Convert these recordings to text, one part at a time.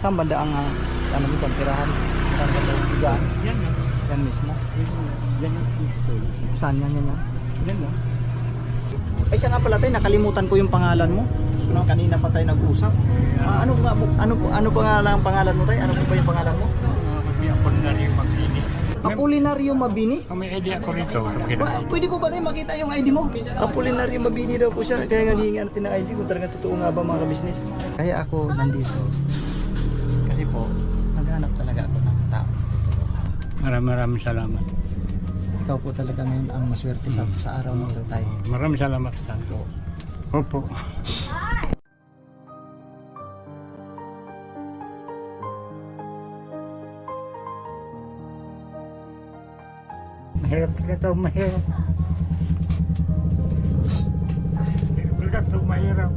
Saan banda ang ano mo tirahan? Saan banda yung bigaan? Yan lang. Yan mismo. Yan ang gusto. Saan yan yan? Yan lang. Ay siya nga pala tayo, nakalimutan ko yung pangalan mo. So, kanina pa tayo nag-usap. Ano pangalan mo tayo? Ano po ba yung pangalan mo? Kasi ako na rin mag-ini. Apolinario Mabini? May idea ko rito. Pwede po ba tayo makita yung ID mo? Apolinario Mabini daw po siya. Kaya nga hihingi natin ng ID kung talaga totoo nga ba mga business. Kaya ako nandito. Kasi po, naghanap talaga ako ng tao. Maraming salamat. Ikaw po talaga ngayon ang maswerte sa araw ng tayo. Maraming salamat sa tanto. Opo. Mahirap talaga ito, mahirap. Mahirap talaga ito, mahirap.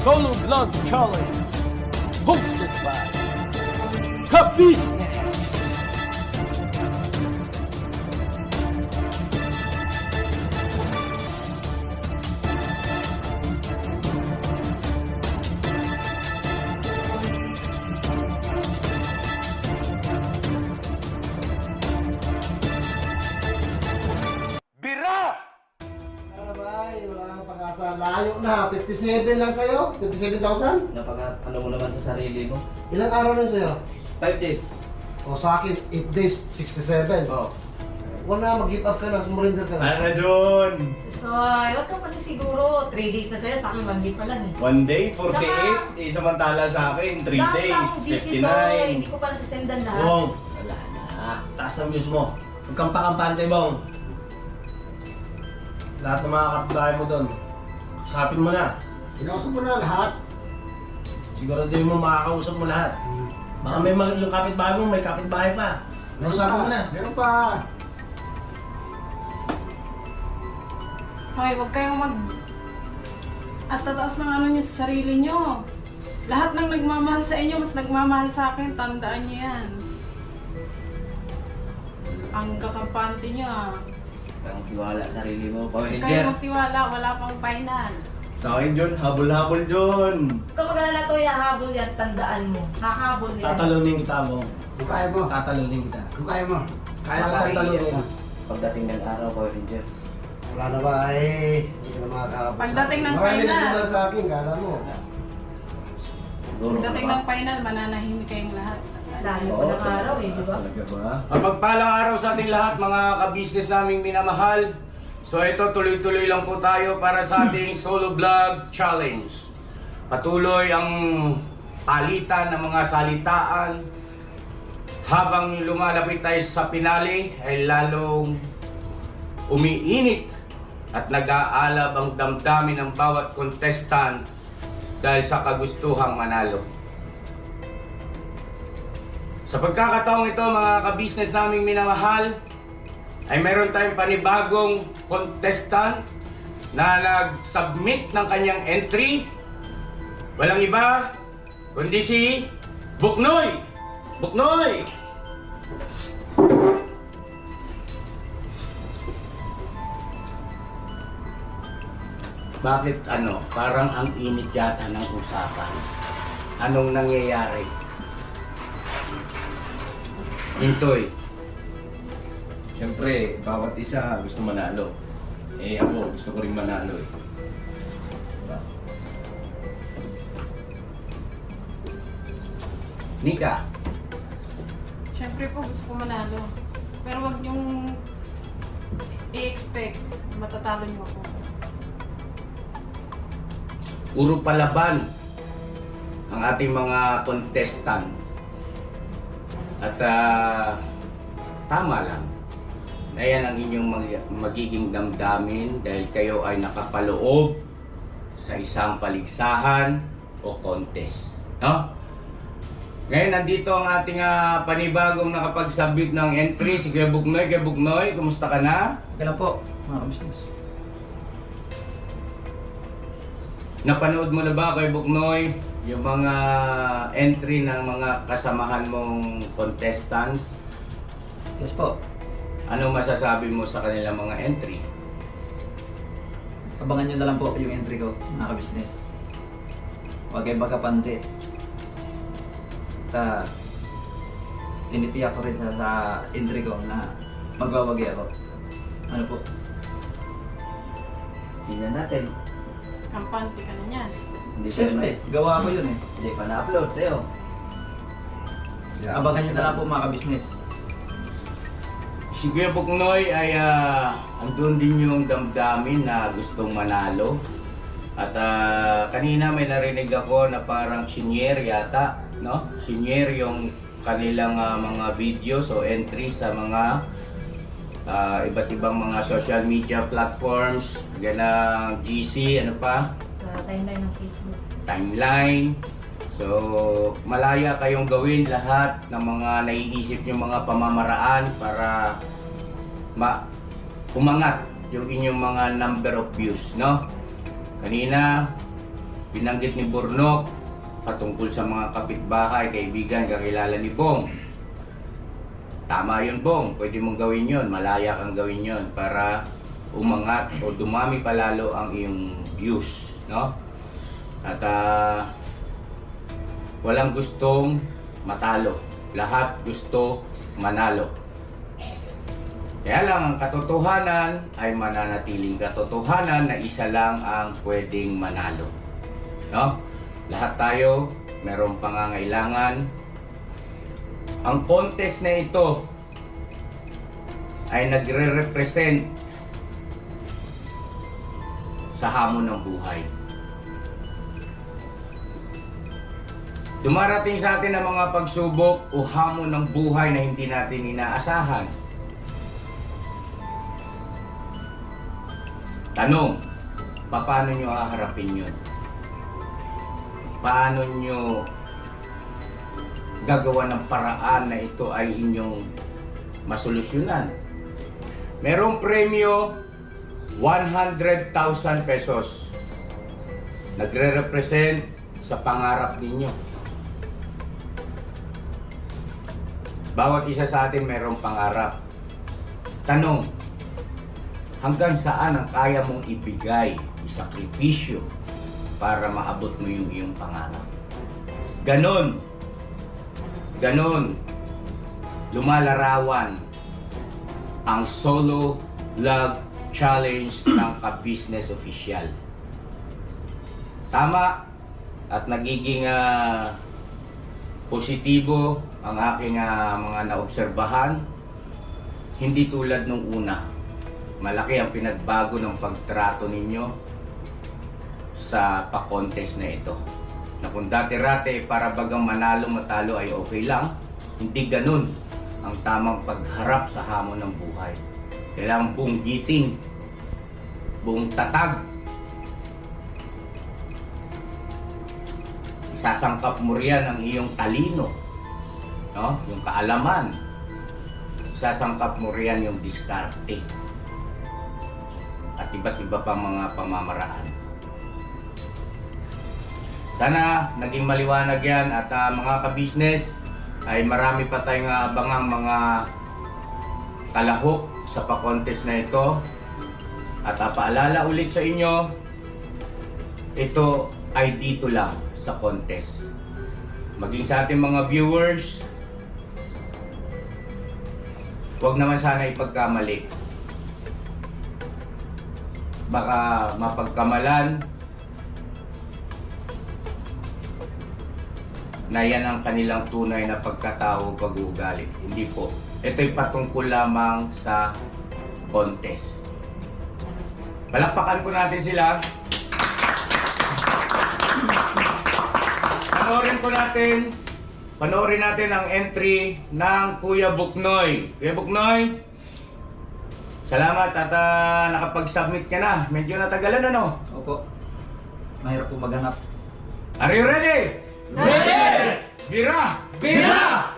Solo Vlog Challenge, hosted by Ka-Business. Bira! Wala kang pag-asa. Layo na. 57 lang sa'yo? 57,000? Ano mo naman sa sarili mo? Ilang araw na yun sa'yo? 5 days. O sa akin, 8 days, 67. Oh. Wala, mag-give up ka na, sumurinder ka na. Ano John? Soy, wag ka kasi siguro 3 days na sa'yo, sa akin 1 day pa lang eh. 1 day, 48. Saka- Samantala sa akin, 3 Lahat days, ng GC to, 59. hindi ko pa nasisendan lahat. Bong, wala na. Taas ng views mo. Huwag kang pakampante, Bong. Lahat ng mga kapitbahay mo doon, usapin mo na. Inausap mo na lahat. Siguraduhin mo makakausap mo lahat. Baka may yung kapitbahay mo, may kapitbahay pa. Usapin mo na. Meron pa. Hoy, huwag kayong at tataas ng ano niyo sa sarili niyo. Lahat ng nagmamahal sa inyo, mas nagmamahal sa akin, tandaan niyo yan. Ang kakampante niyo ah. Ang tiwala sa sarili mo, Power Huwag Ranger. kayong magtiwala, wala pang final. Sa akin John, habol-habol John. Huwag ka mag-alala to, hahabol yan, tandaan mo. Hahabol yan. Tatalunin kita, Bong. Kung kaya mo. Tatalunin kita. Kung kaya mo. Kaya ko tatalunin. Pagdating ng araw, Power Ranger. Wala na ba eh. Hindi ka na makakapos. Pagdating ng Marami final. nagmamahal sa akin, kala mo. Siguro Pagdating ka ng final, mananahimik kayong lahat. Layo pa ng araw eh, di ba? Talaga ba? Mapagpalang araw sa ating lahat mga ka-business naming minamahal. So ito, tuloy-tuloy lang po tayo para sa ating Solo Vlog Challenge. Patuloy ang palitan ng mga salitaan. Habang lumalapit tayo sa pinali, ay lalong umiinit at nag-aalab ang damdamin ng bawat contestant dahil sa kagustuhang manalo. Sa pagkakataong ito mga ka-business naming minamahal, ay meron tayong panibagong contestant na nag-submit ng kanyang entry. Walang iba, kundi si Buknoy! Buknoy! Bakit parang ang init yata ng usapan? Anong nangyayari? Intoy. Siyempre, bawat isa gusto manalo. Eh ako, gusto ko rin manalo eh. Diba? Nika, Siyempre po, gusto ko manalo. Pero wag niyong i-expect matatalo niyo ako. Puro palaban ang ating mga contestant. At tama lang na yan ang inyong magiging damdamin dahil kayo ay nakapaloob sa isang paligsahan o contest. No? Ngayon, nandito ang ating panibagong nakapagsabit ng entry, si Kuya Bugnoy. Kuya Bugnoy, kumusta ka na? Okay lang po, mga kabisnes. Napanood mo na ba, Kuya Bugnoy, yung mga entry ng mga kasamahan mong contestants? Yes po. Ano masasabi mo sa kanilang mga entry? Abangan nyo na lang po yung entry ko, mga kabisnes. Huwag kayo magkapante. Tinitiyak ko rin sa entry ko na magwawagi ako. Ano po? Tingnan natin. Kampante ka na niyan. Hindi siya Siyempre, gawa ko yun eh. Hindi pa na-upload sa'yo. Abangan nyo na lang po mga kabisnes. Si Kuya Bugnoy ay andun din yung damdamin na gustong manalo. At kanina may narinig ako na parang senior yata, no? Senior yung kanilang mga videos o entry sa mga iba't ibang mga social media platforms, ganang GC, ano pa? Sa timeline ng Facebook. Timeline. So, malaya kayong gawin lahat ng mga naiisip yung mga pamamaraan para umangat yung inyong mga number of views, no? Kanina, binanggit ni Burnok patungkol sa mga kapitbahay, kaibigan, kakilala ni Bong. Tama yun, Bong. Pwede mong gawin yun. Malaya kang gawin yun para umangat o dumami palalo ang iyong views, no? At walang gustong matalo. Lahat gusto manalo. Kaya lang ang katotohanan ay mananatiling katotohanan na isa lang ang pwedeng manalo. No? Lahat tayo merong pangangailangan. Ang contest na ito ay nagre-represent sa hamon ng buhay. Dumarating sa atin ang mga pagsubok o hamon ng buhay na hindi natin inaasahan. Tanong, paano nyo haharapin yun? Paano nyo gagawa ng paraan na ito ay inyong masolusyonan? Merong premyo 100,000 pesos. Nagre-represent sa pangarap ninyo. Bawat isa sa atin mayroong pangarap. Tanong, hanggang saan ang kaya mong ibigay, isakripisyo para maabot mo yung iyong pangarap? Ganon lumalarawan ang Solo Vlog Challenge ng Ka-Business Official. Tama at nagiging positibo ang aking mga naobserbahan. Hindi tulad nung una. Malaki ang pinagbago ng pagtrato ninyo sa pa-contest na ito. Na kung dati-rate para bagang manalo matalo ay okay lang, hindi ganun ang tamang pagharap sa hamon ng buhay. Kailangan buong giting, buong tatag. Isasangkap mo riyan ang iyong talino, no? Yung kaalaman. Isasangkap mo riyan yung diskarte. At iba't iba pang mga pamamaraan. Sana naging maliwanag yan at mga ka-business ay marami pa tayong abangang mga kalahok sa pa-contest na ito. At paalala ulit sa inyo, ito ay dito lang sa contest. Maging sa ating mga viewers, huwag naman sana ipagkamali. Baka mapagkamalan na yan ang kanilang tunay na pagkatao, pag-uugali. Hindi po. Ito'y patungkol lamang sa contest. Palakpakan po natin sila. Panoorin natin ang entry ng Kuya Buknoy. Kuya Buknoy, salamat at nakapag-submit ka na. Medyo natagalan ano? Opo. Mahirap po maghanap. Are you ready? Ready! Bira! Bira!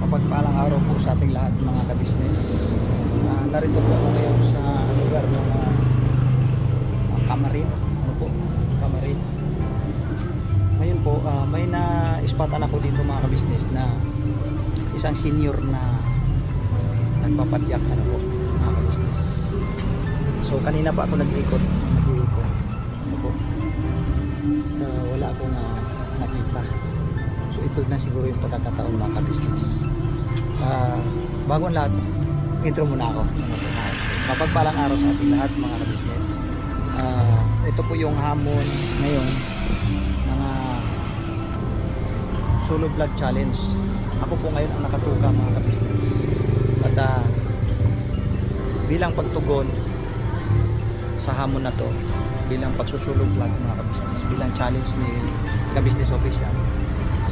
Mapagpalang araw po sa ating lahat mga kabisnes. Narito po ako ngayon sa lugar ng Camarin. Ano po? Camarin. Ngayon po, may na-ispatan ako dito mga kabisnes na isang senior na nagpapadyak ano po mga kabisnes. So kanina pa ako nag-ikot. Ano po? Wala akong nakita. So ito na siguro yung pagkakataon mga kabisnes. Bago ang lahat, intro muna ako. Mapagpalang araw sa ating lahat mga kabisnes. Ito po yung hamon ngayon ng solo vlog challenge. Ako po ngayon ang nakatuka mga kabisnes. At bilang pagtugon sa hamon na to, bilang pagsusulog vlog mga kabisnes, bilang challenge ni Kabisnes Official.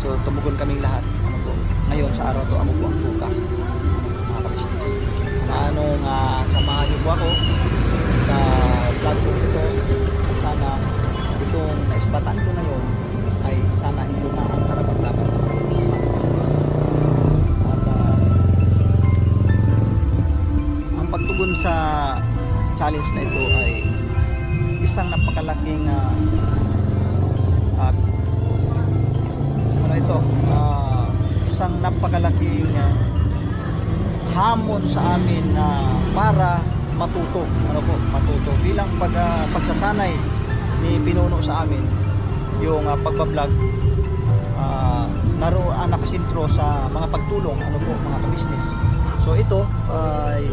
So tumugon kaming lahat. Ano po? Ngayon sa araw to ako po ang tuka mga kabisnes. Samahan niyo po ako sa vlog ko ito. Sana itong naispatan ko ngayon ay sana ito na ang karapat-dapat mga kabisnes. At ang pagtugon sa challenge na ito ay isang napakalaking isang napakalaking hamon sa amin para matuto bilang pagsasanay ni pinuno sa amin yung pagbablog naroon nakasintro sa mga pagtulong mga kabisnes. So ito ay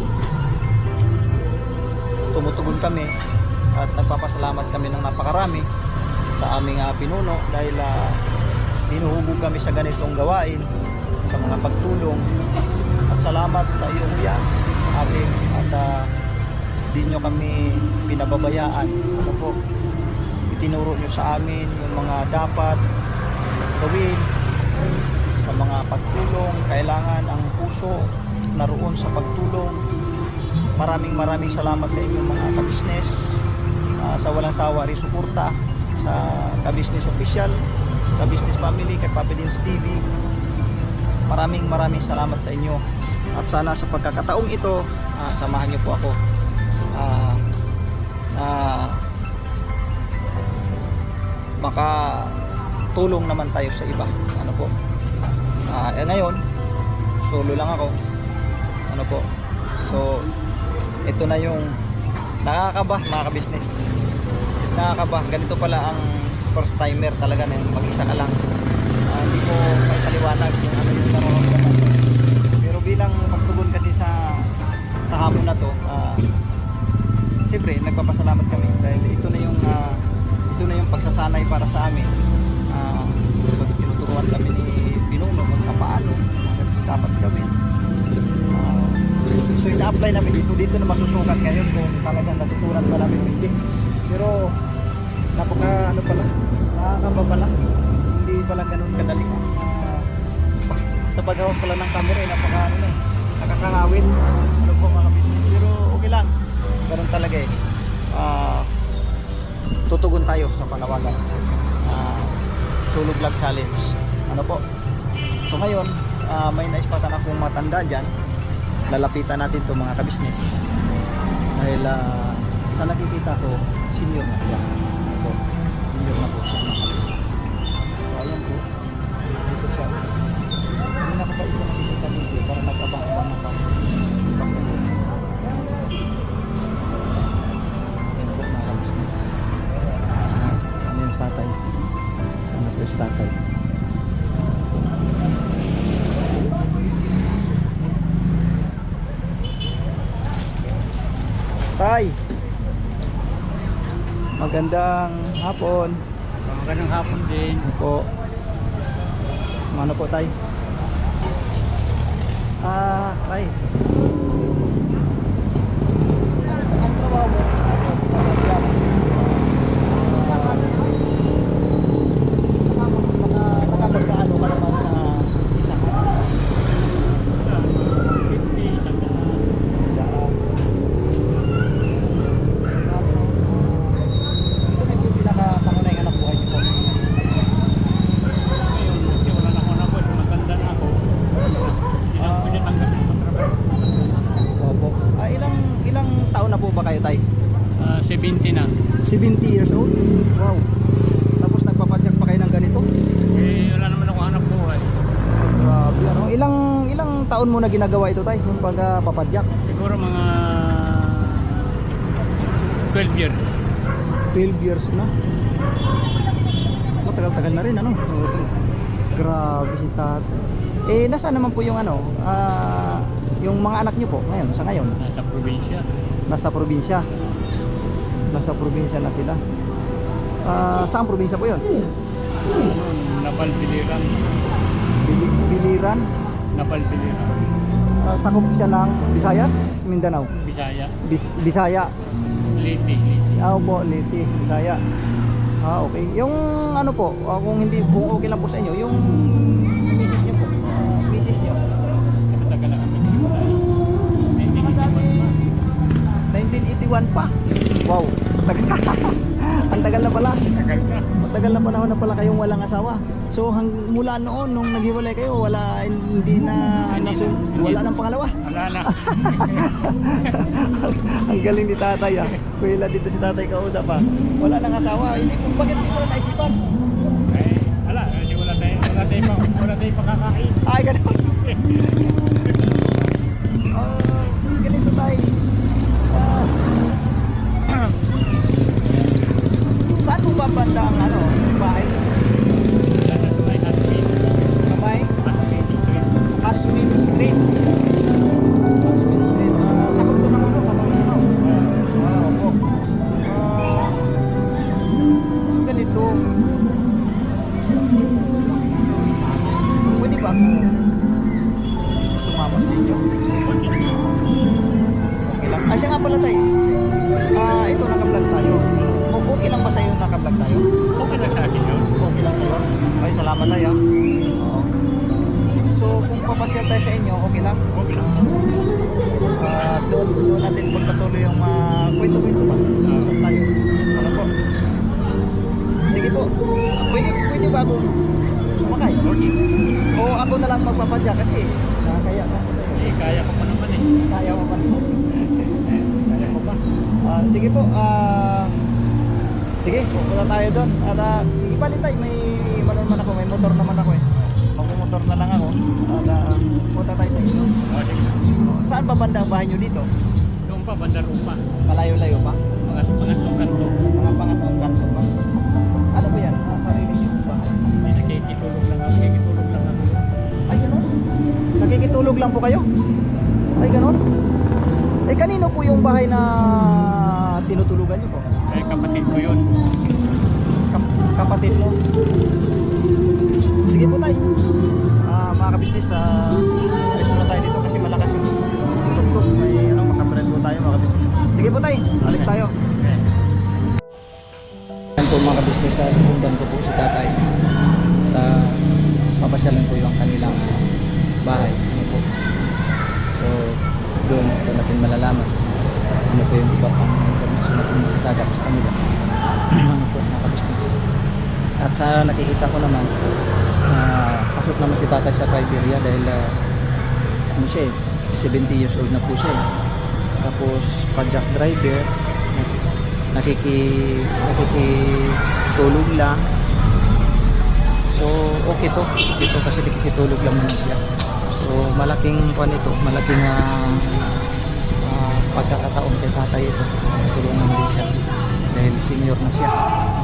tumutugon kami at nagpapasalamat kami ng napakarami sa aming pinuno dahil hinuhubog kami sa ganitong gawain, sa mga pagtulong, at salamat sa iyo kuya ating at di nyo kami pinababayaan. Ano po, itinuro nyo sa amin yung mga dapat gawin sa mga pagtulong. Kailangan ang puso naroon sa pagtulong. Maraming salamat sa inyong mga kabisnes, sa walang sawa rin suporta sa Kabisnes Official, Kabisnes Family, kay Papa Dins TV. Maraming salamat sa inyo. At sana sa pagkakataong ito, samahan niyo po ako. Baka tulong naman tayo sa iba. Ano po? Ngayon, solo lang ako. Ano po? So, ito na yung nakakaba mga kabisnes. Nakakaba. Ganito pala ang first timer talaga na mag-isa ka lang. Hindi ko may paliwanag kung ano yung nararamdaman. Pero bilang magtugon kasi sa hamon na to, siyempre nagpapasalamat kami dahil ito na yung pagsasanay para sa amin. Tinuturuan kami ni Pinuno kung paano dapat gawin. So ina-apply namin dito na masusukat ngayon kung talagang natutunan pa namin hindi. Pero nakakaba pala. Hindi pala ganun kadali. Sa paghawak pala ng camera, nakakangawin. Ano po mga business. Pero okay lang. Ganun talaga eh. Tutugon tayo sa panawagan. Solo vlog challenge. Ano po? So ngayon, may naispatan akong matanda dyan. Lalapitan natin to mga kabisnes. Dahil sa nakikita ko, senior na siya. Ito, senior na po siya mga kabisnes. So ayan po, dito siya. Tay. Magandang hapon. Magandang hapon din. Po. Ano po, Tay? Tay. Ang trabaho mo? Nakapagkaano ka naman sa isang ilang taon na po ba kayo, Tay? 70 na. 70 years old? Wow. Tapos nagpapadyak pa kayo ng ganito? Eh, wala naman ako hanap buhay. Grabe, ano? Ilang taon mo na ginagawa ito, Tay? Yung pagpapadyak? Siguro mga 12 years. 12 years na. Matagal-tagal na rin, ano? Grabe si tatay. Eh, nasaan naman po yung ano? Yung mga anak niyo po ngayon, sa ngayon? Nasa probinsya. Nasa probinsya. Nasa probinsya na sila. Saan probinsya po yun? Napal Biliran. Biliran? Napal Biliran. Sakop siya ng Visayas, Mindanao. Bisaya. Bisaya. Liti. Po, Liti, Bisaya. Okay. Yung ano po, kung hindi po okay lang po sa inyo, yung misis niyo po. Misis niyo. Matagal na kami nagkita. 1981 pa. Wow. Ang tagal na pala. Matagal na panahon na pala kayong walang asawa. So mula noon nung naghiwalay kayo, wala nang pangalawa. Wala na. Ang galing ni tatay Kuya dito si tatay kausap Wala nang asawa. Hindi kung bakit hindi mo na naisipan. Eh, wala tayong pakakain. Ay, ganun. Ganito tayo. Saan mo ba banda ang bahay? May Asmin Street. Asmin Street. Sakop to ng Kapamilya. Opo. So ganito. Pwede ba sumama sa inyo? Okay lang. Siya nga pala tayo. Ito naka-vlog tayo. Okay lang ba sa'yo naka-vlog tayo? Okay lang sa akin yun. Okay lang sa'yo. Okay, salamat tayo. Oo. So kung papasyal tayo sa inyo, okay lang? Okay lang. Doon natin pagpatuloy yung kwento-kwento ba? Usap tayo. Ano po? Sige po. Pwede ba ako sumakay? Okay. O ako na lang magpapadya kasi kaya na ako tayo. Eh, kaya ko pa naman eh. Kaya mo pa. Kaya ko pa. Sige po. Sige, pupunta tayo doon. At ipalit tayo, may motor naman ako eh. Magmumotor na lang ako. At punta tayo sa inyo. Okay. Saan ba banda ang bahay nyo dito? Doon pa, banda Rupa. Malayo-layo pa? Mga kanto. Mga pangatong kanto pa? Ano ba yan? Sarili nyo ba? Hindi nakikitulog lang ako. Ay, gano'n? Nakikitulog lang po kayo? Ay, gano'n? Eh, kanino po yung bahay na tinutulugan nyo po? Eh, kapatid ko yun. Kapatid mo? Sige po tayo. Mga kabisnes, alis muna tayo dito kasi malakas yung tugtog. May makabrad po tayo mga kabisnes. Sige po tayo, alis tayo. Yan po mga kabisnes, sundan ko po si tatay. At papasyalan po yung kanilang bahay. Ano po? So, doon natin malalaman ano po yung iba pang informasyon natin magsagap sa kanila. Ano po mga kabisnes. At sa nakikita ko naman, pasok naman si tatay sa criteria dahil ano siya 70 years old na po siya. Tapos pag-jack driver, nakikitulog lang. So okay to kasi nakikitulog lang naman siya. So malaking kwan ito, malaking pagkakataon kay tatay ito. Tulungan din siya dahil senior na siya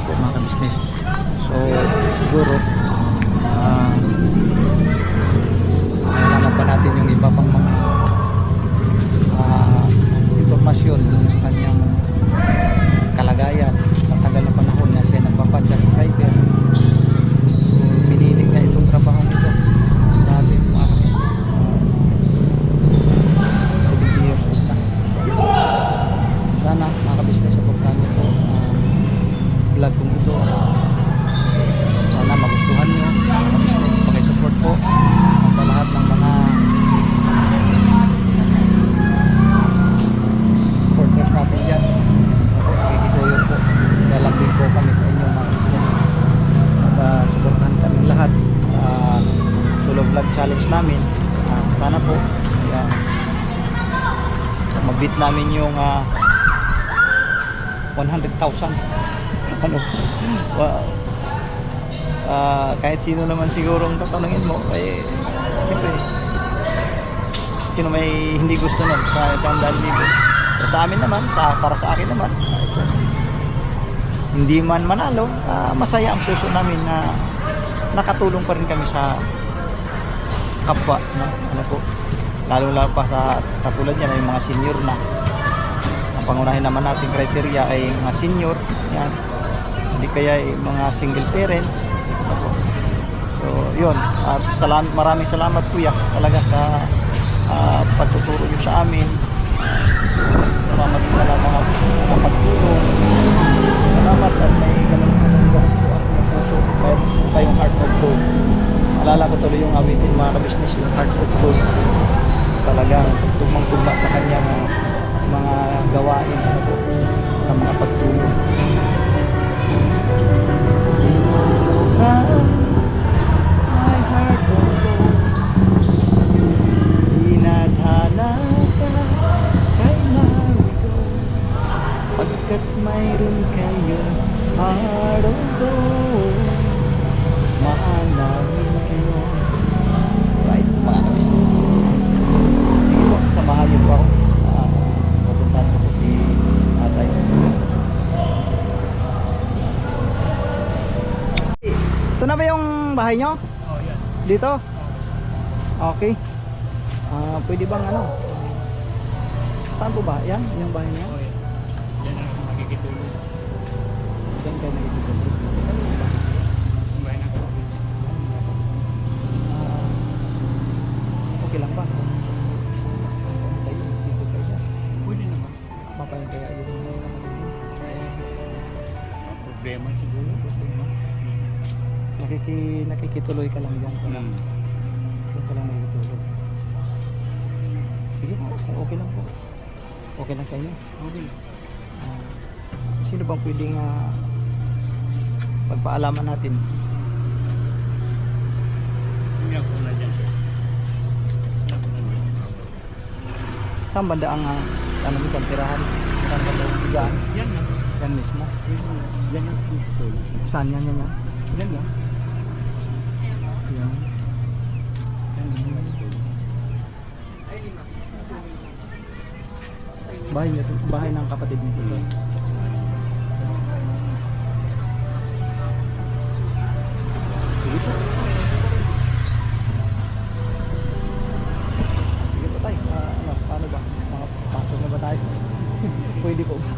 po mga ka-business. So siguro nalaman pa natin yung iba pang mga impormasyon sa kanyang Bid namin yung 100,000. Ano? Wow. Kahit sino naman siguro ang tatanungin mo, eh, siyempre, sino may hindi gusto nun sa 100,000. Pero sa amin naman, para sa akin naman, hindi man manalo, masaya ang puso namin na nakatulong pa rin kami sa kapwa, no? Ano po, lalo pa sa katulad niya, may mga senior na. Ang pangunahin naman nating criteria ay mga senior, yan. Hindi kaya ay mga single parents, ano po. So yun, at maraming salamat kuya talaga sa pagtuturo niyo sa amin, sa pamagitan ng mga pagtulong. Salamat at may ganun po ang puso, kayong heart of gold. Alala ko tuloy yung awitin mga ka-business, yung heart of gold. Talagang tugmang-tugma sa kanyang mga gawain, ano po, sa mga pagtulong. My heart of gold, dinadhana ka kay Marigo, pagkat mayroon kayong heart of gold, mahal namin kayo. Right, mga ka-business. Sige po, samahan niyo po ako. Pupuntahan ko po si Tatay. Ito na ba yung bahay nyo? Oh, yan. Dito? Okay. Pwede bang ano? Saan po ba? Yan? Yung bahay nyo? Oh, yan. Yan ang makikitulog. Yan kayo nakikitulog. Ang bahay ng kapatid. Okay lang ba? Dito kayo dyan. Pwede naman. Mapayin kaya yun yung mga kapatid mo. Problema siguro. Nakikituloy ka lang dyan. Doon ka lang nakikituloy. Sige po, okay lang po. Okay lang sa inyo. Okay. Sino bang pwedeng pagpaalaman natin? Hindi ako na dyan, sir. Saan banda ang ano dito, ang tirahan? Saan banda yung tigaan? Yan lang. Yan mismo. Yan yung tulog. Saan yan? Yan lang. Yan. Yan yung tulog. Bahay niyo, bahay ng kapatid niyo dito. Sige po. Sige po tayo. Paano ba? Pasok na ba tayo? Pwede po ba?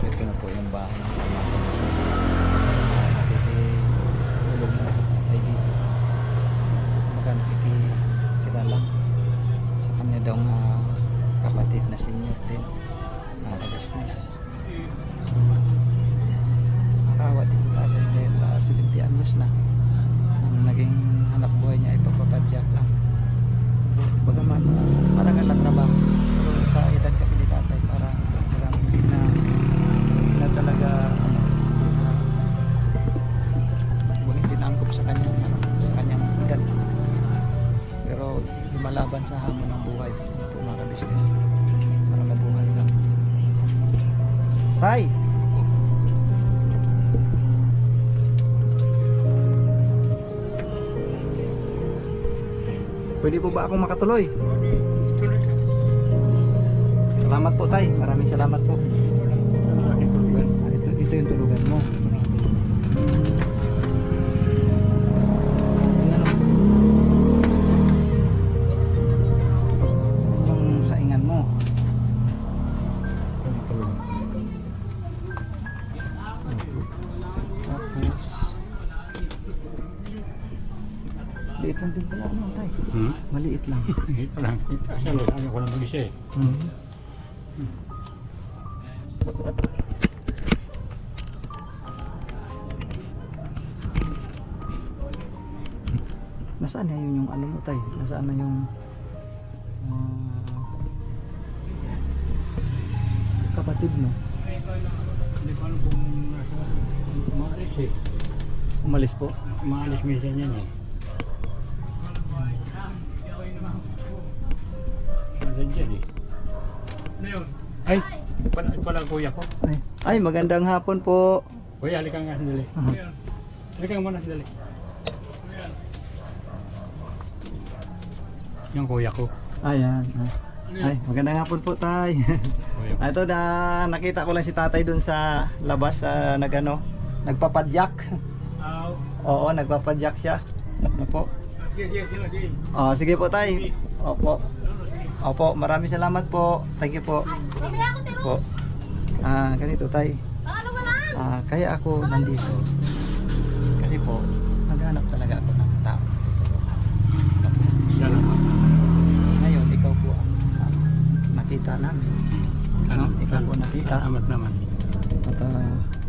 Ito na po yung bahay ng pamangkin. Nakikitulog na sa tatay dito. Nakikilala sa kanya daw kapatid na senior din, mga ka-business. Nakawa din sa tatay dahil 70 anyos na. Ang naging hanap buhay niya ay pagpapadyak lang. Bagaman parang nagtrabaho, pero sa edad kasi ni tatay parang hindi na talaga hindi naangkop sa kanyang edad, pero lumalaban sa hamon ng buhay po mga ka-business para mabuhay lang. Tay! Pwede po ba akong makatuloy? Salamat po tay, maraming salamat po. Ito yung tulugan mo. Yung saingan mo. Liit lang din pala ano tay. Maliit lang. Ito lang. Kasi ayaw ko lang mag-isa eh. Nasaan na yun yung ano mo tay? Nasaan na yung kapatid mo? Hindi ko alam kung nasa umalis eh. Umalis po? Umalis minsan yan eh. Nandun dyan eh. Ay! Pala kuya ko. Ay, magandang hapon po. Kuya, halika nga sandali. Halika nga muna sandali. Yung kuya ko. Ayan. Ay, magandang hapon po tay. Kuya ko. Ito na nakita ko lang si tatay dun sa labas nagpapadyak. Oo, nagpapadyak siya. Ano po? Sige. Oh, sige po tay. Opo. Opo, maraming salamat po. Thank you po. Po. Ganito tay. Kaya ako nandito. Kasi po, naghanap talaga ako ng tao. Salamat. Ngayon, ikaw po ang nakita namin. Ano? Ikaw po nakita. Salamat naman. At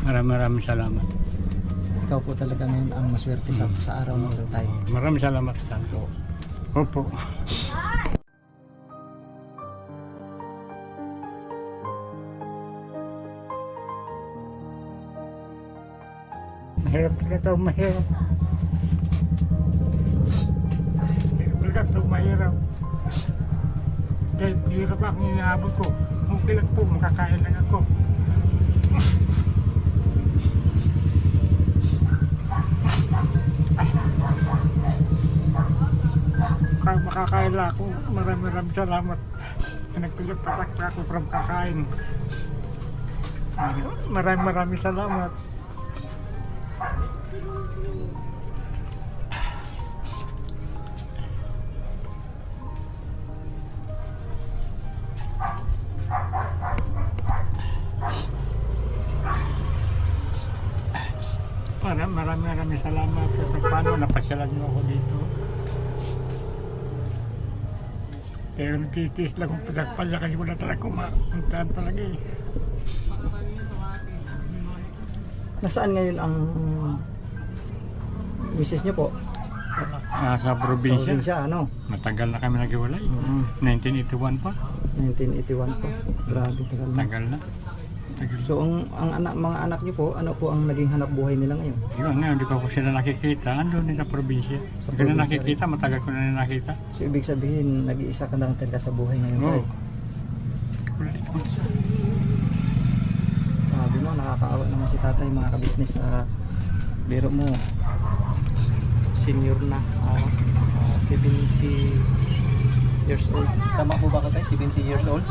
Maraming salamat. ikaw po talaga ngayon ang maswerte sa araw na ito tay. Maraming salamat sa tanto. Opo. Mahirap talaga ito, mahirap. Mahirap ito, mahirap. Kahit hirap akong inaabot ko, okay lang po, makakain lang ako. Makakain lang ako, maraming salamat. Nagtulog-tatak pa ako from kakain. Maraming salamat. Maraming salamat sa paano napasyalan niyo ako dito. Pero nagtitiis lang kung pagpalya kasi wala talaga kumapuntahan talaga eh. Nasaan ngayon ang misis niyo po? Sa probinsya. Ano? Matagal na kami naghiwalay. 1981 pa. 1981 po. Grabe, tagal na. Tagal na. So, mga anak niyo po, ano po ang naging hanap buhay nila ngayon? Yun nga, hindi ko sila nakikita. Andun din sa probinsya. Hindi ko na nakikita, matagal ko na nakita. So, ibig sabihin, nag-iisa ka na lang talaga sa buhay ngayon. Oo. Tay. Sabi mo, nakakaawa naman si tatay, mga kabisnes. Biro mo, senior na, 70 years old. Tama po ba ka tayo? 70 years old?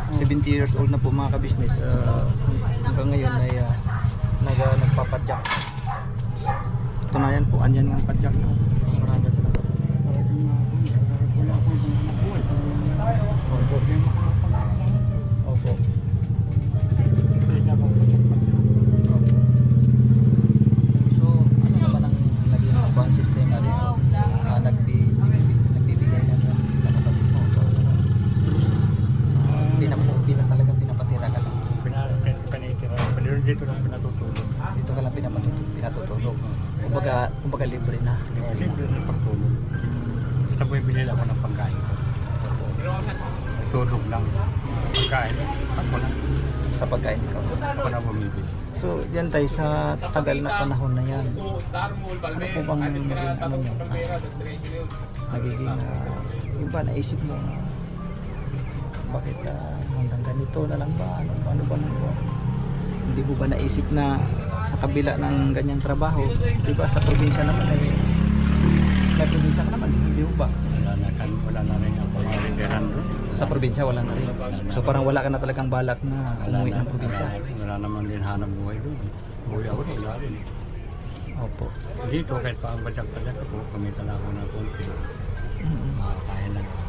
70 years old na po mga kabisnes. Hanggang ngayon ay nagpapadyak. Tunayan po, andyan nga ang padyak. Maranda sa labas. Opo. So, ano naman ang naging bang sistema dito? Nagbibigay ka sa kapatid mo. Talagang pinapatira ka lang. Pinitira. Dito lang pinatutulog. Dito ka lang pinatutulog. Kumbaga libre na. Libre na pagtulog. Basta bumibili lang ako ng pagkain ko. Tulog lang. Pagkain. Ako na. Sa pagkain ikaw. Ako na bumibili. So, yan tayo sa tagal na panahon na yan. Ano po bang naging ano nyo? Nagiging, yung ba naisip mo bakit hanggang ganito na lang ba? Ano ba? Hindi mo ba naisip na sa kabila ng ganyang trabaho, di ba sa probinsya naman ay may probinsya ka naman, hindi mo ba? Wala na rin ako marinderan doon. Sa probinsya wala na rin. So parang wala ka na talagang balak na umuwi ng probinsya. Wala naman din hanap buhay doon. Buhay ako wala rin. Opo. Dito kahit pa ang badyak-badyak ako, kumita na ako ng konti. Makakain lang ako.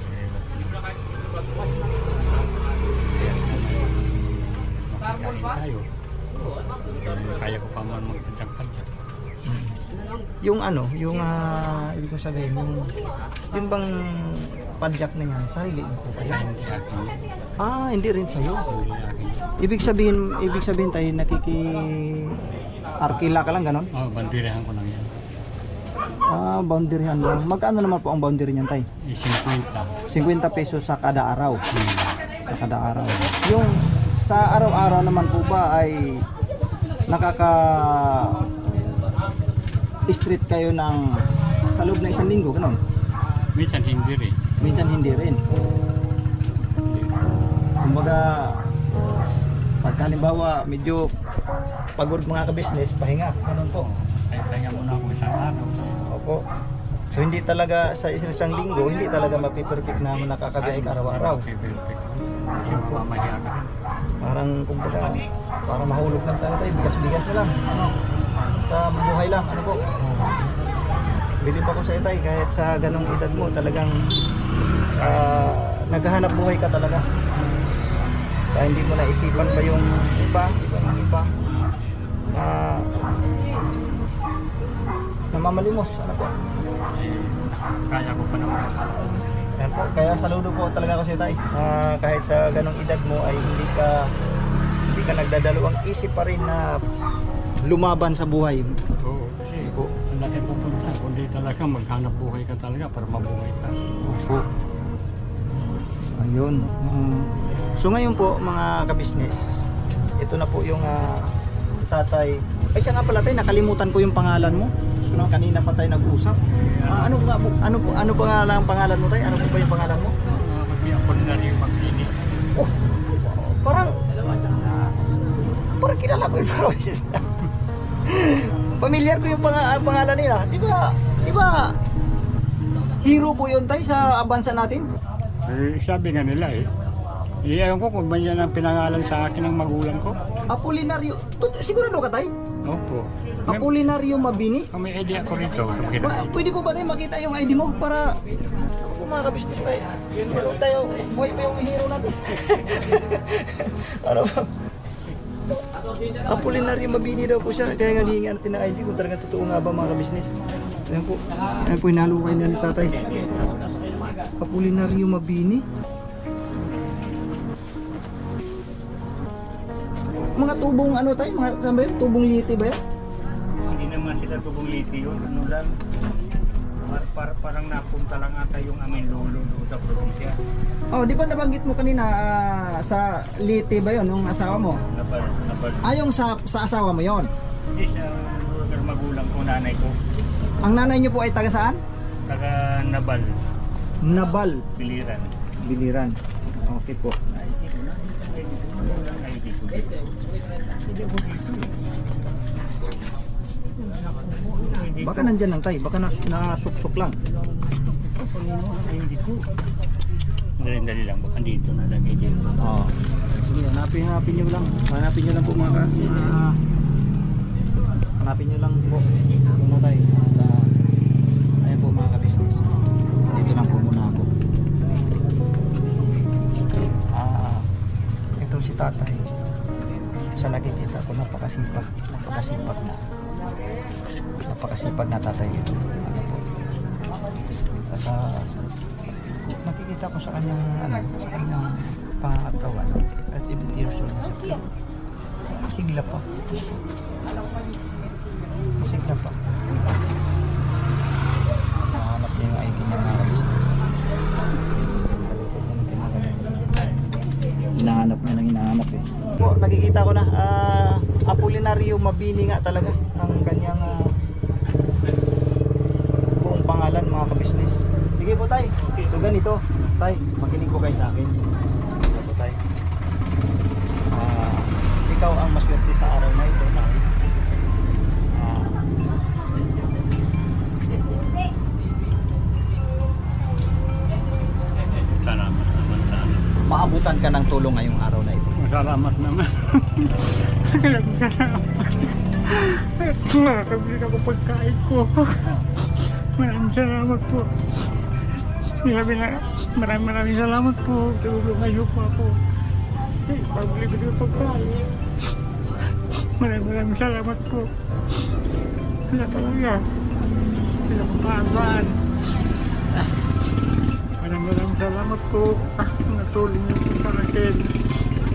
Makakain tayo. Kaya ko pa man magpadyak-padyak. Yung ibig ko sabihin, yung bang padyak na yan, sarili mo po kayo? Hindi akin. Hindi rin sa'yo. Hindi akin. Ibig sabihin tayo nakiki-arkila ka lang, ganon? Bandirahan ko lang yan. Boundaryhan lang. Magkano naman po ang boundary niyan, tay? 50. 50 pesos sa kada araw. Sa kada araw. Yung sa araw-araw naman po ba ay street kayo ng sa loob ng isang linggo, ganun? Minsan hindi rin. Minsan hindi rin. Kumbaga, pagkalimbawa medyo pagod mga ka-business, pahinga, ganun po. Ay, kaya muna ako isang araw. Opo. So hindi talaga sa isang linggo, hindi talaga mapiperfect na nakakabiyahe ka araw-araw. Okay, perfect. Kasi po, mahiyaga rin. Parang kumbaga, parang mahulog lang tayo tayo, bigas-bigas na lang. Ano? Basta mabuhay lang, ano po. Bilib ako sa itay, kahit sa ganong edad mo, talagang naghahanap buhay ka talaga. Kaya hindi mo naisipan ba yung iba namamalimos, ano po. Kaya ko pa naman. Yan po, kaya saludo po talaga ako sa itay. Kahit sa ganong edad mo ay hindi ka nagdadalawang isip pa rin na lumaban sa buhay. Oo, kasi po, ang laki pupunta. Kundi talaga maghanap buhay ka talaga para mabuhay ka. Opo. Ayun. So ngayon po mga ka-business, ito na po yung tatay. Ay siya nga pala tayo, nakalimutan ko yung pangalan mo. So kanina pa tayo nag-usap. Ano pa nga lang ang pangalan mo tayo? Ano po ba yung pangalan mo? Kasi ako na rin magpili. Oh, parang kilala ko yung mga business. Familiar ko yung pangalan nila. Di ba hero po yun tayo sa bansa natin? Eh, sabi nga nila Ewan ko kung ba yan ang pinangalan sa akin ng magulang ko. Apolinario. Sigurado ka tayo? Opo. Apolinario Mabini? May idea ko rito. Pwede po ba tayo makita yung ID mo para ako mga ka-business pa pero tayo, buhay pa yung hero natin. Ano ba? Apolinario Mabini daw po siya, kaya nga hihingi natin ng ID kung talaga totoo nga ba mga ka-business. Ayan po hinalukay na ni tatay. Apolinario Mabini. Mga tubong ano tayo? Mga saan ba yun? Tubong liti ba yan? Hindi naman sila tubong liti yun. Ano lang. Parang napunta lang ata yung aming lolo sa probinsya. Oh, di ba nabanggit mo kanina sa liti ba yun? Yung asawa mo? Nabal. Yung sa asawa mo yon? Hindi siya magulang ko, nanay ko. Ang nanay niyo po ay taga saan? Taga Nabal. Nabal. Biliran. Biliran. Okay po. Baka nandyan lang tayo, baka nasuksok lang. Dali lang, baka dito nalagay dito. Oo. Sige, hanapin nyo lang. Hanapin nyo lang po mga hanapin nyo lang po. Muna tayo. Ayan po mga ka-business. Dito lang po muna ako. Itong si tatay. Sa nakikita ko, napakasipag na tatay ito. Ano po. At nakikita ko sa kanyang pangatawan at 70 years old na siya. Masigla pa. Nahanap niya yung ID niya mga business. Hinahanap po, nakikita ko na Apolinario Mabini nga talaga ang kanyang buong pangalan mga ka-business. Sige po tay, so ganito tay, makinig po kayo sa akin. Ito po tay, ikaw ang maswerte sa araw na ito tay. Salamat naman sana. Maabutan ka ng tulong ngayong araw na ito. Salamat naman. Nakakabili ako pagkain ko. Maraming salamat po. Maraming salamat po. Tulungan niyo po ako. Pabili ko yung pagkain. Maraming salamat po. Wala talaga. Wala kapasaan. Maraming salamat po. Natulong niyo po sa akin.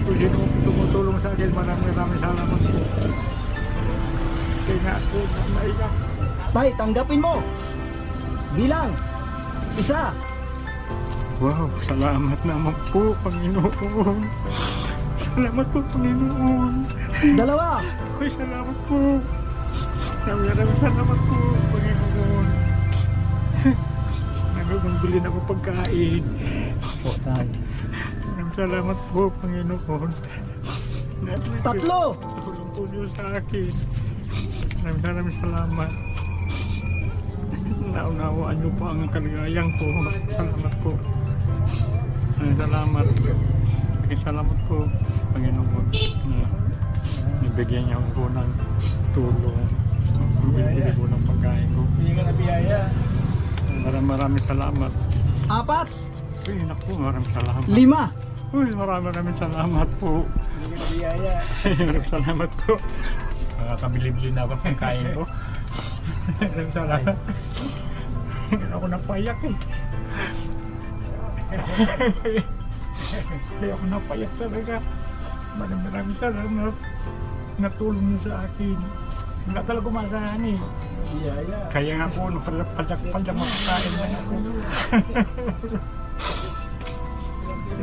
Kung sino tumutulong sa akin, maraming salamat po. Kaya nga ako, maiyak. Tay, tanggapin mo. Bilang! Isa! Wow, salamat naman po, Panginoon. Salamat po, Panginoon. Dalawa! Ay, salamat po. Maraming salamat po, Panginoon. Nagbili na ako pagkain. Po, tay. Maraming salamat po, Panginoon. Tatlo! Tulong po niyo sa akin. Maraming salamat. Naunawaan niyo po ang kaligayahan ko. Salamat po. Maraming salamat. Salamat po, Panginoon. Nabigyan niyo ako ng tulong. Bibili ko ng pagkain ko. Hindi ka na biyaya. Maraming salamat. Apat! Uy, naku, maraming salamat. 5! Uy, maraming salamat po. Hindi ka na biyaya. Maraming salamat po. Nakakabili-bili na ako ng kain ko. Maraming salamat. Hindi ako napayak eh. Hindi ako napayak talaga. Maraming salamat. Natulong niyo sa akin. Wala talaga umasahan eh. Biyaya. Kaya nga po, pajak-pajak makakain lang ako.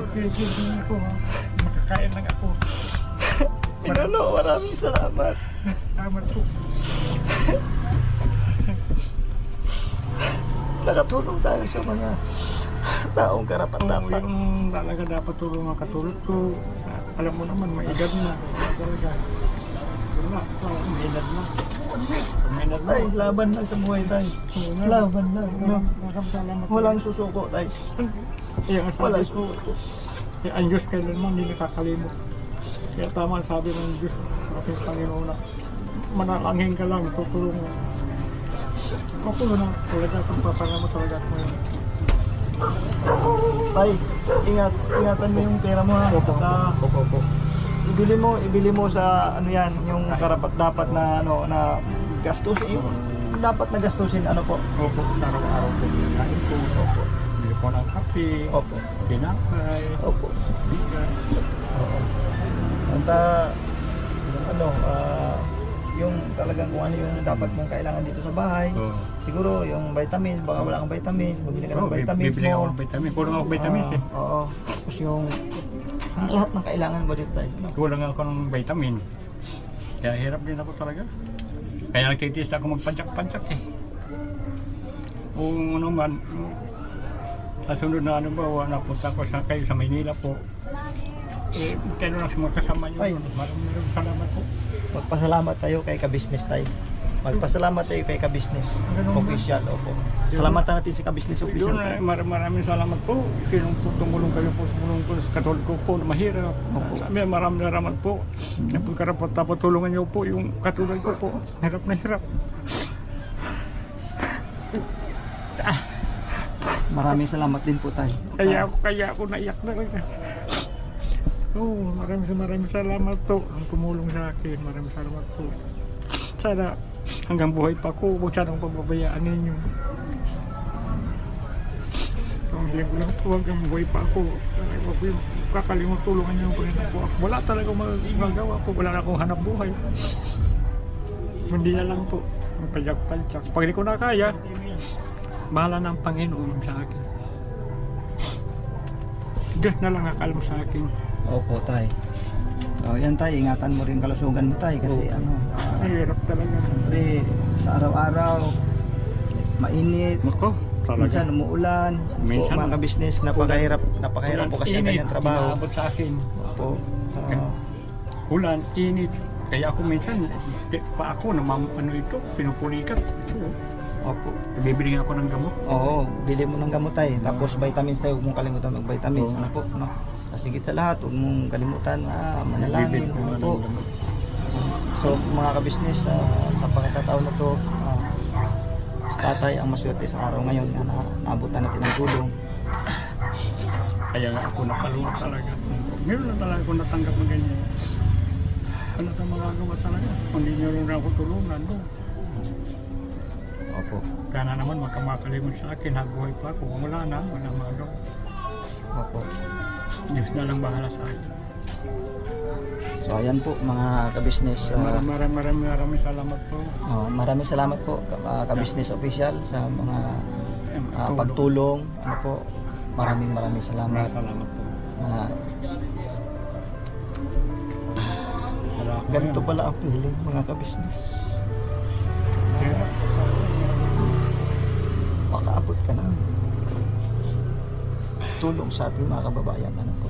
Kaya ako, makakain lang ako. Pinano, maraming salamat. Salamat po. Nakatulong tayo sa mga taong Oo, karapat-dapat. yung talaga dapat tulong ang katulad ko. Alam mo naman, may edad na. Talaga. Wala, may edad na. May edad na. Tay, laban lang sa buhay, tay. Laban lang. No? Salamat. Walang susuko, tay. Kaya nga Walang sabi ko, susuko. ang Diyos kailanman hindi nakakalimot. Kaya tama ang sabi ng Diyos, ating Panginoon na manalangin ka lang, tutulong mo. Ako na talaga kung papanamo talaga ako ngayon. Tay, ingatan mo yung pera mo, ha. Opo. Ibili mo sa ano yan, yung karapat-dapat na ano na gastusin, yung dapat na gastusin ano po. Opo, araw-araw po kinain ko. Opo. Bili ko ng kape, Opo. pinakay, Opo. bigas. Anta ano yung talagang kung ano yung dapat mong kailangan dito sa bahay. Oo. Siguro yung vitamins, baka wala kang vitamins, bumili ka ng vitamins Bibili ako mo. ng vitamins. Kulang ako vitamins eh. Oo. Tapos yung lahat ng kailangan mo dito tayo. Kulang ako ng vitamins. Kaya hirap din ako talaga. Kaya nagtitiis ako magpansak-pansak eh. Kung ano man, sa sunod na ano ba, napunta ko sa kayo sa Maynila po. Eh, kaya lang sa mga kasama niyo. Ay. Maraming salamat po. Magpasalamat tayo kay ka-business tayo. Magpasalamat tayo kay ka-business official. Opo. Salamatan natin si ka-business official. Yun, maraming salamat po. Tumulong kayo po, tumulong po sa katulad ko po na mahirap. Sabi, maraming salamat po. Napagkarapat tapos tulungan niyo po yung katulad ko po. Hirap na hirap. Maraming salamat din po tayo. Kaya ako naiyak talaga. Oo, maraming salamat po. Ang tumulong sa akin, maraming salamat po. Sana hanggang buhay pa ako, huwag sanang pababayaan ninyo. Ang hiling ko lang po, hanggang buhay pa ako. Huwag ko yung kakalimot tulungan niyo ang Panginoon po. Wala talaga magagawa po, wala na akong hanap buhay. Hindi na lang po, magpajak-pajak. Pag hindi ko na kaya, bahala na ang Panginoon sa akin. Diyos na lang akalam sa akin. Opo, tay. O yan tay, ingatan mo rin kalusugan mo tay kasi ano, Hirap talaga. siyempre sa araw-araw mainit, Ako, talaga. minsan umuulan. Minsan, Po, mga ka-business, napakahirap po kasi ang Init, kanyang trabaho. inaabot sa akin. Opo. Ulan, init. Kaya ako minsan, pa ako, ano ito, pinupulikat. Opo. Bibili ako ng gamot. Oo, bili mo ng gamot tay. Tapos vitamins tayo, huwag mong kalimutan mag-vitamins. Ano po, no? Kasigit sa lahat, huwag mong kalimutan manalangin. Bibili ko Ano ng po. gamot. So mga ka-business, sa pagkakataon na to, si tatay ang maswerte sa araw ngayon na naabutan natin ng tulong. Kaya nga ako napalunod talaga. Meron na talaga ako natanggap ng ganyan. Ano ka magagawa talaga? Kung hindi nyo rin ako tulungan, no? Opo. Kaya na naman magkamakalimot sa akin, nabuhay pa ako. Wala na magagawa. Opo. Diyos na lang bahala sa akin. So ayan po mga ka-business. Maraming salamat po. Maraming salamat po ka-business official sa mga pagtulong. Ano po, maraming salamat. Salamat po. Ah, Wala ako ganito yan. pala ang feeling, mga kabisnes. Kaya, Makaabot ka na. Tulong sa ating mga kababayan. Ano po,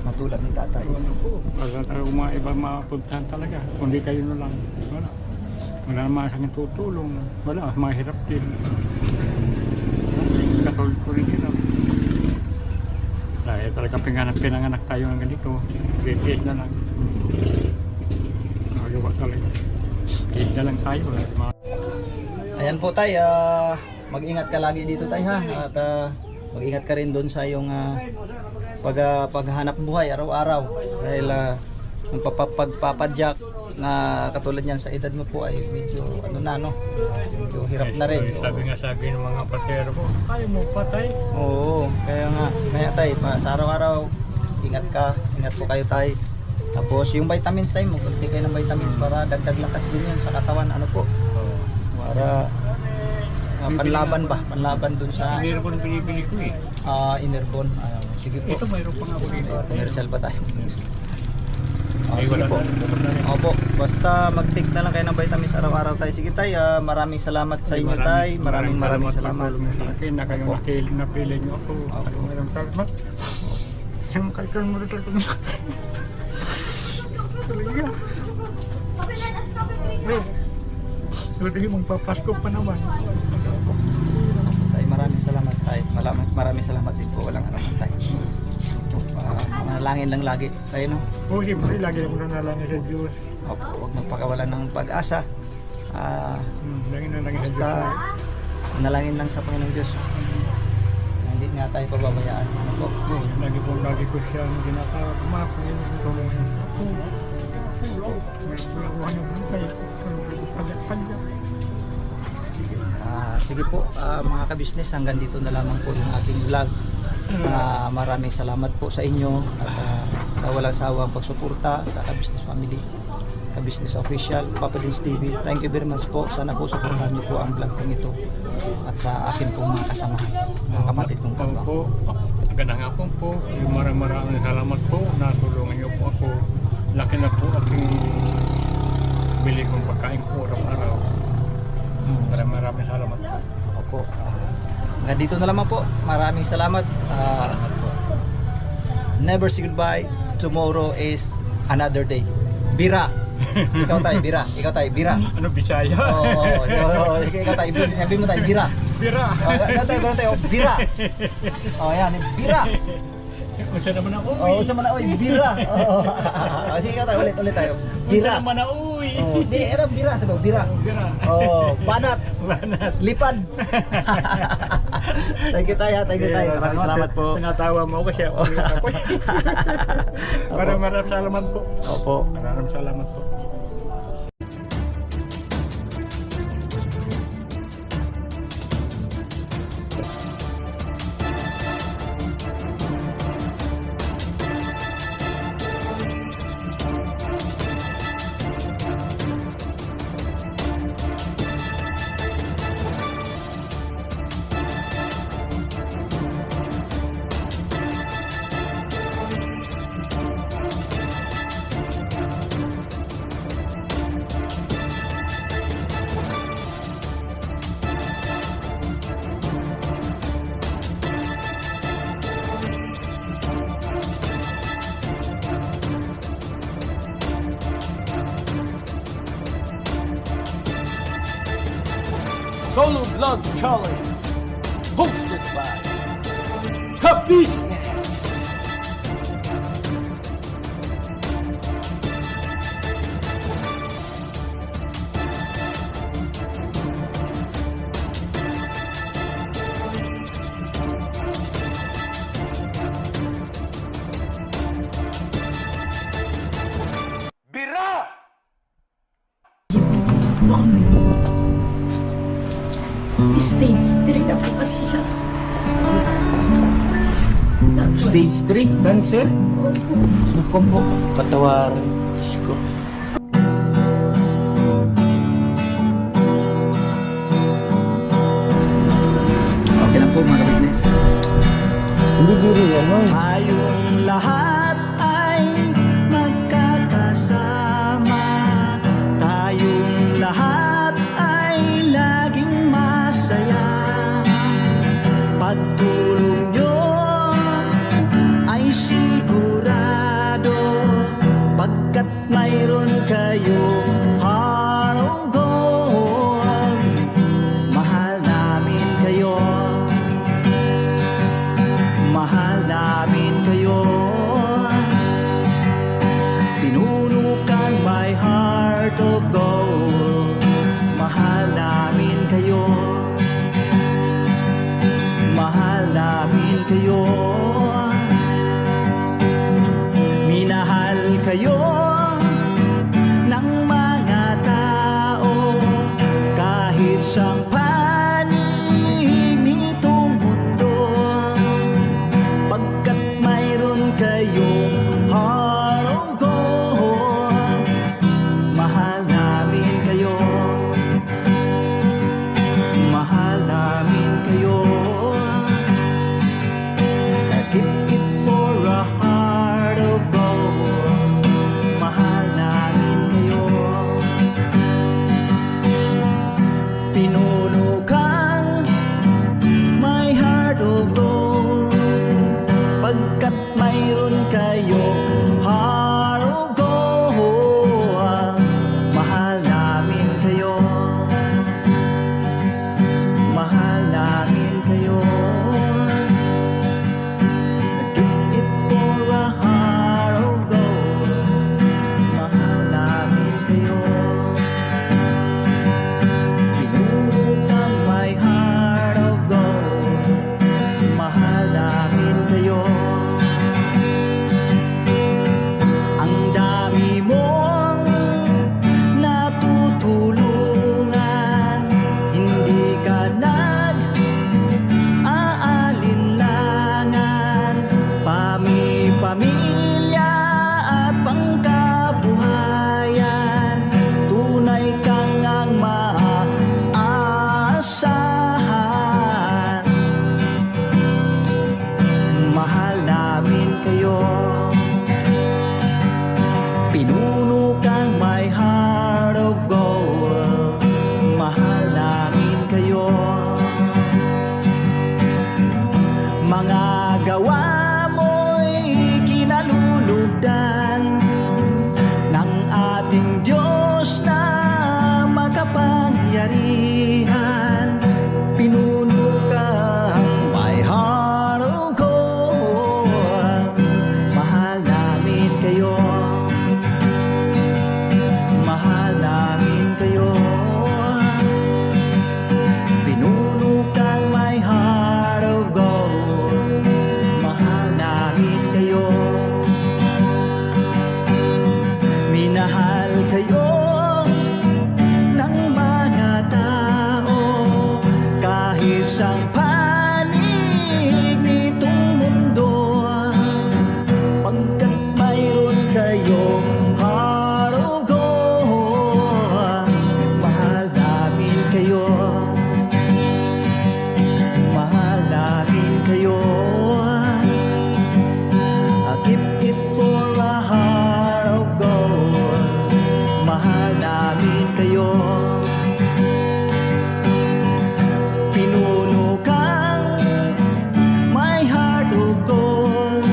natulad ni tatay. wala talagang mga iba mapuntahan talaga. Kundi kayo na lang. Wala. Wala naman sa akin tutulong. Wala, mahirap din. Katulad ko rin yun. Dahil talaga pinanganak tayo ng ganito. Tiis na lang. Nagawa talaga. Tiis na lang tayo. Ayan po tay, mag-ingat ka lagi dito tay ha. At mag-ingat ka rin doon sa iyong paghahanap buhay araw-araw. Dahil ang pagpapadyak na katulad niyan sa edad mo po ay medyo ano na no. Medyo hirap na rin. Sabi nga sa akin ng mga pasero ko, kaya mo patay. Oo, kaya nga. Kaya tay, sa araw-araw, ingat ka. Ingat po kayo tay. Tapos yung vitamins tay mo, kunti kayo ng vitamins para dagdag lakas din yan sa katawan. Ano po? Para panlaban ba? Panlaban dun sa Meron ko nang binibili ko eh. Inerbon. Sige po. Ito mayroon pa nga ako dito. Commercial ba tayo? Ay, Sige wala po. na. Opo, basta mag-take na lang kayo ng vitamins araw-araw tayo. Sige tay, maraming salamat sa inyo tay. Maraming salamat. Sa akin na kayo napili niyo ako. Maraming salamat. Siyang kayo mo rin talaga. Talaga mong papasko pa naman. Tay, maraming salamat tay. Maraming salamat din po. Walang ano tay. Manalangin lang lagi tayo no. Oo, siyempre, lagi mo na nalangin sa Diyos. Opo, huwag magpakawalan ng pag-asa. Lagi na lang sa Basta Diyos. manalangin lang sa Panginoong Diyos. Hindi nga tayo pababayaan. Ano po? Lagi ko siya ginatawag. Panginoon, tulungan niyo ako. May kulakuhan ng buhay. Pagyak-pagyak. Sige po mga kabisnes, hanggang dito na lamang po yung ating vlog. Maraming salamat po sa inyo at sa walang sawang pagsuporta sa Kabisnes Family, Kabisnes Official, Papa Dins TV. Thank you very much po. Sana po suportahan niyo po ang vlog kong ito at sa akin pong mga kasamahan, mga kapatid kong kapwa. Po, ganda nga po. Maraming salamat po. Natulungan niyo po ako. Laki na po aking bili kong pagkain ko araw-araw. Maraming salamat po. Opo. Hanggang dito na lamang po. Maraming salamat. Never say goodbye. Tomorrow is another day. Bira. Ikaw tayo, bira. Ikaw tayo, bira. Ano, Bisaya? Oo, ikaw tayo, sabi mo tayo, bira. Bira! Ikaw tayo, bira. Yan, bira. Unsa naman ako? Sa mana, bira. Sige, ikaw tayo, ulit tayo. Bira. Unsa naman ako? Di, era bira, sabi, bira. Bira. Banat. Banat. Lipad. Thank you tayo. Maraming salamat po. Tinatawa mo kasi ako. Maraming salamat po. Opo. Maraming salamat po. Solo Vlog Challenge, hosted by Kabisnes. Bira! Stage 3 ako kasi siya. Stage 3, cancer? Ako po, katawaran ko. Tayong lahat ay magkakasama. Tayong lahat ay laging masaya. Pagtulong nyo ay sigurado, pagkat mayroon kayong heart of gold. Mahal namin kayo, mahal namin kayo. Pinunukan my heart of gold. Mahal namin kayo, mahal namin kayo. Minahal kayo ng mga tao kahit sa panig nitong mundo, pagkat mayroon kayong heart of gold. Mahal namin kayo, mahal namin kayo. Keep it for a heart of gold. Mahal namin kayo. Pinuno kang my heart of gold, pagkat mayroon kayong heart of gold. Mahal namin kayo, mahal namin kayo. Keep it for a heart of gold. Mahal namin kayo. Pinunukan my heart of gold. Mahal namin kayo. Ang dami mong natutulungan, hindi ka nag-aalinlangan. Pamilya at pangkabuhayan, tunay kang ang maaasahan. Mahal namin kayo. Pinuno kang my heart of gold. Mahal namin kayo. Mga gawa mo'y kinalulugdan ng ating Diyos na makapangyarihan. Pinuno kang my heart of gold. Mahal namin kayo, mahal namin kayo. Pinuno kang my heart of gold. Mahal namin kayo. Minahal kayo ng mga tao kahit sa panig nitong mundo, pagkat mayroon kayong heart of gold. Mahal namin kayo, mahal namin kayo. Keep it for a heart of gold. Mahal namin kayo. Pinuno kang my heart of gold.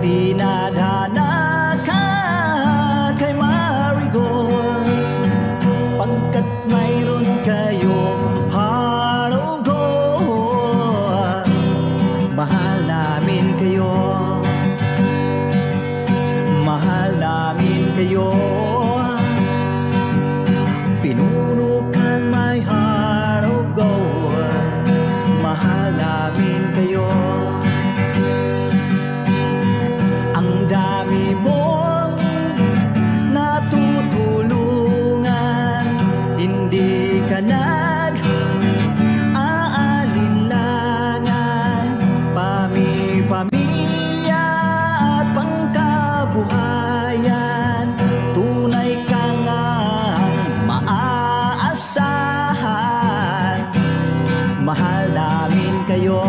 Dinadhana ka kay Marigold, pagkat mayroon kayong heart of gold. Mahal namin kayo, mahal namin kayo. Pinuno kang my heart of gold. Mahal namin kayo. Ang dami mong natutulungan, hindi ka nag-aalinlangan. Pamilya at pangkabuhayan, tunay kang ang maaasahan. Mahal namin kayo,